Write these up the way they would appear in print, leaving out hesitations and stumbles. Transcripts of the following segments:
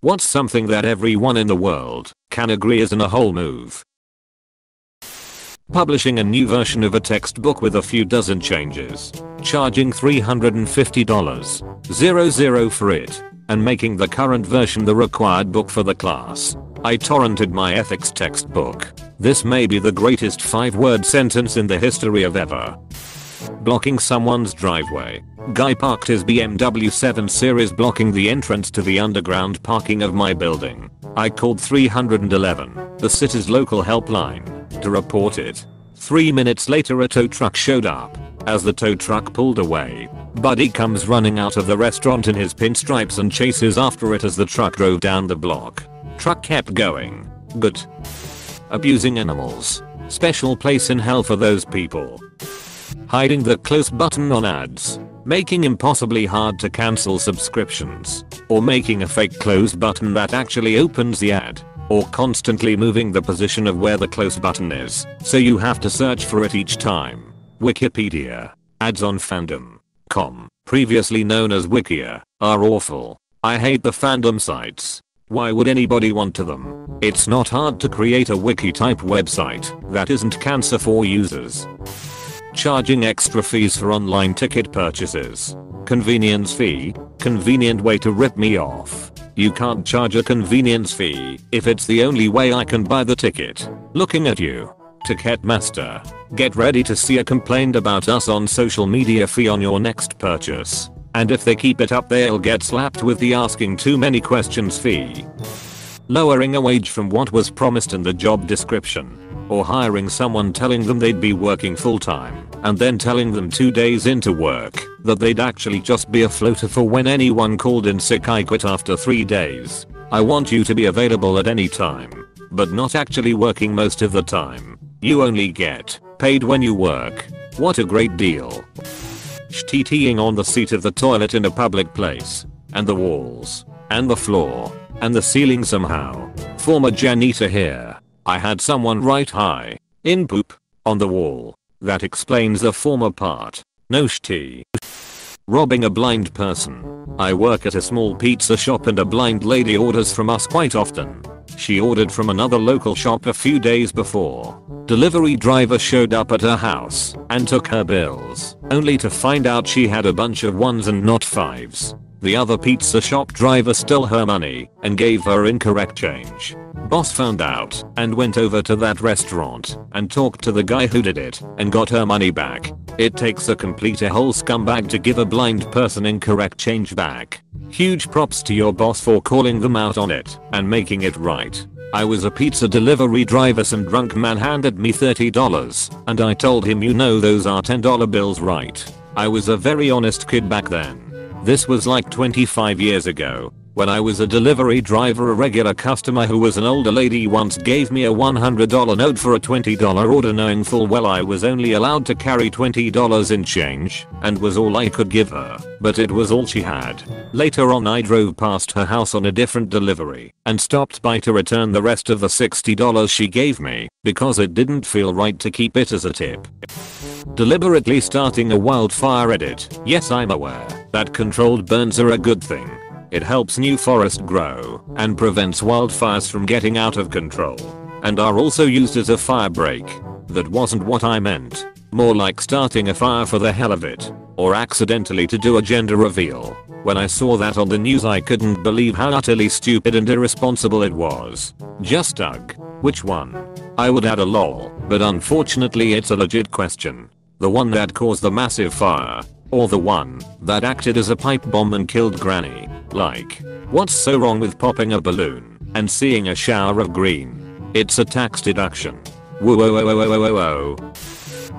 What's something that everyone in the world can agree isn't a whole move? Publishing a new version of a textbook with a few dozen changes, charging $350 for it, and making the current version the required book for the class. I torrented my ethics textbook. This may be the greatest 5-word sentence in the history of ever. Blocking someone's driveway. Guy parked his BMW 7 Series blocking the entrance to the underground parking of my building. I called 311, the city's local helpline, to report it. 3 minutes later a tow truck showed up. As the tow truck pulled away, Buddy comes running out of the restaurant in his pinstripes and chases after it as the truck drove down the block. Truck kept going. Good. Abusing animals. Special place in hell for those people. Hiding the close button on ads. Making impossibly hard to cancel subscriptions. Or making a fake close button that actually opens the ad. Or constantly moving the position of where the close button is, so you have to search for it each time. Wikipedia. Ads on fandom.com, previously known as Wikia, are awful. I hate the fandom sites. Why would anybody want to them? It's not hard to create a wiki type website that isn't cancer for users. Charging extra fees for online ticket purchases. Convenience fee. Convenient way to rip me off. You can't charge a convenience fee if it's the only way I can buy the ticket. Looking at you. Ticketmaster. Get ready to see a complaint about us on social media fee on your next purchase. And if they keep it up they'll get slapped with the asking too many questions fee. Lowering a wage from what was promised in the job description. Or hiring someone telling them they'd be working full time and then telling them 2 days into work that they'd actually just be a floater for when anyone called in sick. I quit after 3 days. I want you to be available at any time, but not actually working most of the time. You only get paid when you work. What a great deal. TTing on the seat of the toilet in a public place, and the walls, and the floor, and the ceiling somehow. Former janitor here. I had someone write hi in poop on the wall. That explains the former part. No shitty. Robbing a blind person. I work at a small pizza shop and a blind lady orders from us quite often. She ordered from another local shop a few days before. Delivery driver showed up at her house and took her bills, only to find out she had a bunch of 1s and not 5s. The other pizza shop driver stole her money and gave her incorrect change. Boss found out and went over to that restaurant and talked to the guy who did it and got her money back. It takes a complete a-hole scumbag to give a blind person incorrect change back. Huge props to your boss for calling them out on it and making it right. I was a pizza delivery driver. Some drunk man handed me $30 and I told him, you know those are $10 bills, right? I was a very honest kid back then. This was like 25 years ago. When I was a delivery driver, a regular customer who was an older lady once gave me a $100 note for a $20 order, knowing full well I was only allowed to carry $20 in change and was all I could give her, but it was all she had. Later on I drove past her house on a different delivery and stopped by to return the rest of the $60 she gave me because it didn't feel right to keep it as a tip. Deliberately starting a wildfire edit. Yes, I'm aware that controlled burns are a good thing. It helps new forest grow and prevents wildfires from getting out of control, and are also used as a fire break. That wasn't what I meant. More like starting a fire for the hell of it, or accidentally to do a gender reveal. When I saw that on the news I couldn't believe how utterly stupid and irresponsible it was. Just ugh. Which one? I would add a lol, but unfortunately it's a legit question. The one that caused the massive fire, or the one that acted as a pipe bomb and killed Granny? Like, what's so wrong with popping a balloon and seeing a shower of green? It's a tax deduction. Whoa whoa whoa whoa whoa whoa whoa.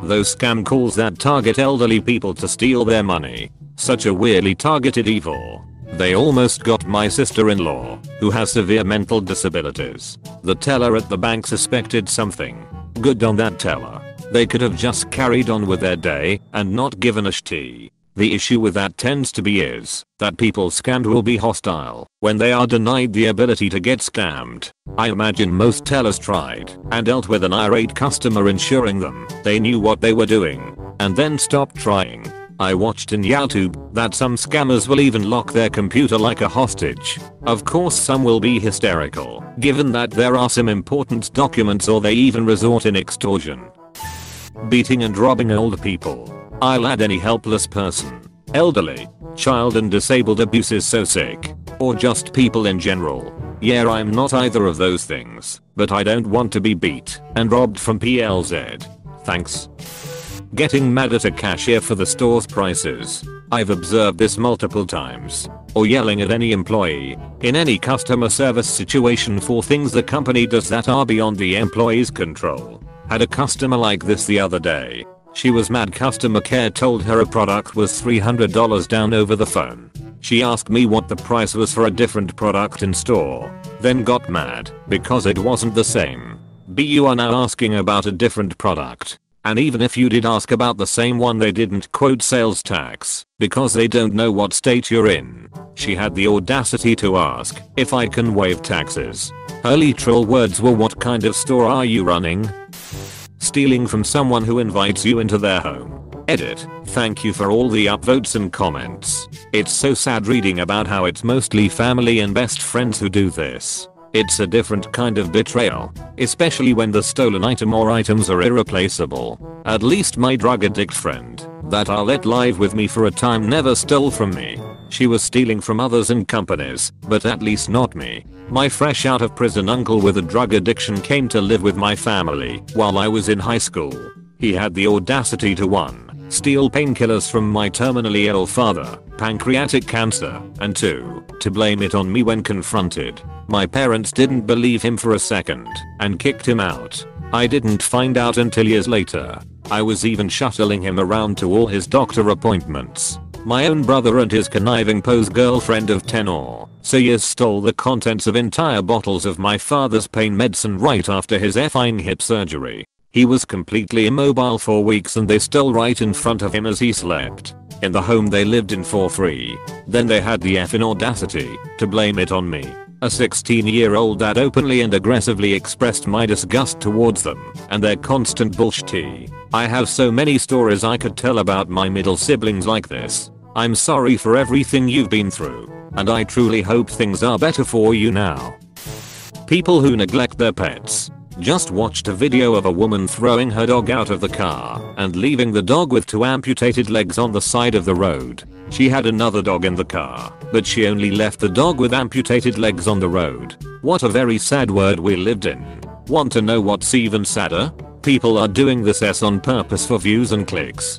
Those scam calls that target elderly people to steal their money. Such a weirdly targeted evil. They almost got my sister-in-law, who has severe mental disabilities. The teller at the bank suspected something. Good on that teller. They could have just carried on with their day and not given a shit. The issue with that tends to be is that people scammed will be hostile when they are denied the ability to get scammed. I imagine most tellers tried and dealt with an irate customer, ensuring them they knew what they were doing, and then stopped trying. I watched in YouTube that some scammers will even lock their computer like a hostage. Of course some will be hysterical, given that there are some important documents, or they even resort in extortion. Beating and robbing old people. I'll add any helpless person. Elderly, child and disabled abuse is so sick. Or just people in general. Yeah, I'm not either of those things, but I don't want to be beat and robbed from PLZ. Thanks. Getting mad at a cashier for the store's prices. I've observed this multiple times. Or yelling at any employee in any customer service situation for things the company does that are beyond the employee's control. Had a customer like this the other day. She was mad customer care told her a product was $300 down over the phone. She asked me what the price was for a different product in store. Then got mad because it wasn't the same. You are now asking about a different product. And even if you did ask about the same one, they didn't quote sales tax because they don't know what state you're in. She had the audacity to ask if I can waive taxes. Her literal words were, "What kind of store are you running?" Stealing from someone who invites you into their home. Edit. Thank you for all the upvotes and comments. It's so sad reading about how it's mostly family and best friends who do this. It's a different kind of betrayal, especially when the stolen item or items are irreplaceable. At least my drug addict friend that I let live with me for a time never stole from me. She was stealing from others and companies, but at least not me. My fresh out of prison uncle with a drug addiction came to live with my family while I was in high school. He had the audacity to 1. Steal painkillers from my terminally ill father, pancreatic cancer, and 2. To blame it on me when confronted. My parents didn't believe him for a second and kicked him out. I didn't find out until years later. I was even shuttling him around to all his doctor appointments. My own brother and his conniving pose girlfriend of 10 or so years stole the contents of entire bottles of my father's pain medicine right after his effing hip surgery. He was completely immobile for weeks and they stole right in front of him as he slept in the home they lived in for free. Then they had the effing audacity to blame it on me, a 16-year-old that openly and aggressively expressed my disgust towards them and their constant bullshit. I have so many stories I could tell about my middle siblings like this. I'm sorry for everything you've been through, and I truly hope things are better for you now. People who neglect their pets. Just watched a video of a woman throwing her dog out of the car and leaving the dog with 2 amputated legs on the side of the road. She had another dog in the car, but she only left the dog with amputated legs on the road. What a very sad world we lived in. Want to know what's even sadder? People are doing this on purpose for views and clicks.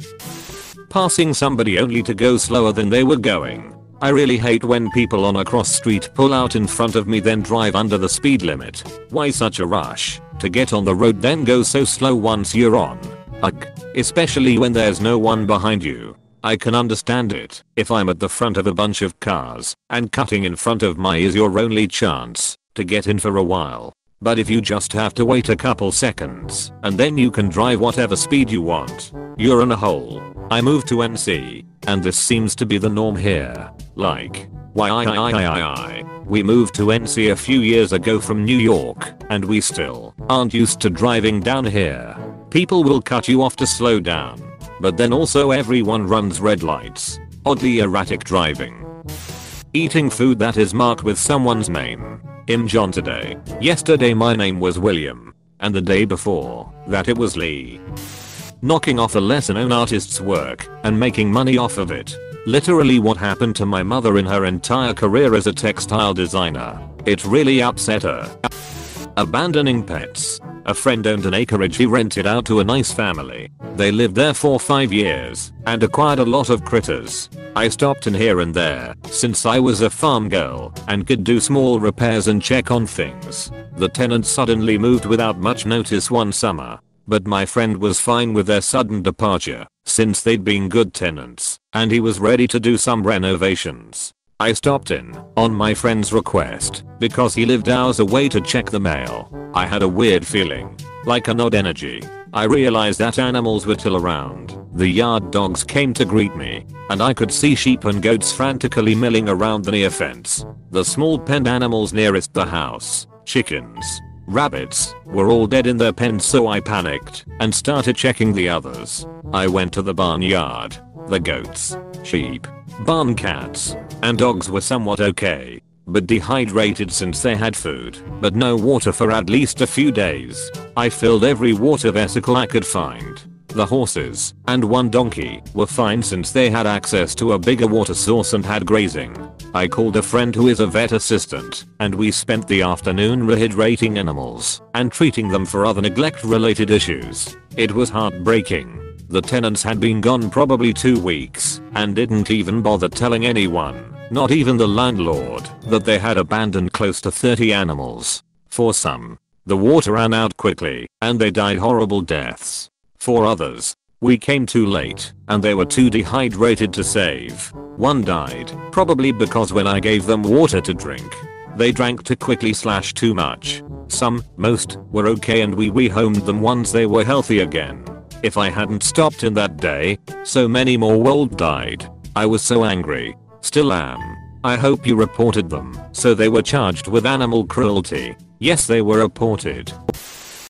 Passing somebody only to go slower than they were going. I really hate when people on a cross street pull out in front of me then drive under the speed limit. Why such a rush to get on the road then go so slow once you're on? Ugh. Especially when there's no one behind you. I can understand it if I'm at the front of a bunch of cars and cutting in front of my is your only chance to get in for a while. But if you just have to wait a couple seconds and then you can drive whatever speed you want, you're in a hole. I moved to NC and this seems to be the norm here. Like, we moved to NC a few years ago from New York and we still aren't used to driving down here. People will cut you off to slow down, but then also everyone runs red lights. Oddly erratic driving. Eating food that is marked with someone's name. I'm John today. Yesterday my name was William. And the day before that it was Lee. Knocking off a lesser known artist's work and making money off of it. Literally what happened to my mother in her entire career as a textile designer. It really upset her. Abandoning pets. A friend owned an acreage he rented out to a nice family. They lived there for 5 years and acquired a lot of critters. I stopped in here and there since I was a farm girl and could do small repairs and check on things. The tenants suddenly moved without much notice one summer, but my friend was fine with their sudden departure since they'd been good tenants and he was ready to do some renovations. I stopped in on my friend's request because he lived hours away to check the mail. I had a weird feeling, like an odd energy. I realized that animals were still around. The yard dogs came to greet me, and I could see sheep and goats frantically milling around the near fence. The small penned animals nearest the house, chickens, rabbits, were all dead in their pens, so I panicked and started checking the others. I went to the barnyard. The goats, sheep, barn cats, and dogs were somewhat okay, but dehydrated since they had food, but no water for at least a few days. I filled every water vesicle I could find. The horses, and one donkey, were fine since they had access to a bigger water source and had grazing. I called a friend who is a vet assistant, and we spent the afternoon rehydrating animals, and treating them for other neglect related issues. It was heartbreaking. The tenants had been gone probably 2 weeks, and didn't even bother telling anyone, not even the landlord, that they had abandoned close to 30 animals. For some, the water ran out quickly, and they died horrible deaths. For others, we came too late, and they were too dehydrated to save. One died, probably because when I gave them water to drink, they drank too quickly / too much. Most, were okay and we rehomed them once they were healthy again. If I hadn't stopped in that day, so many more would died. I was so angry. Still am. I hope you reported them. So they were charged with animal cruelty. Yes, they were reported.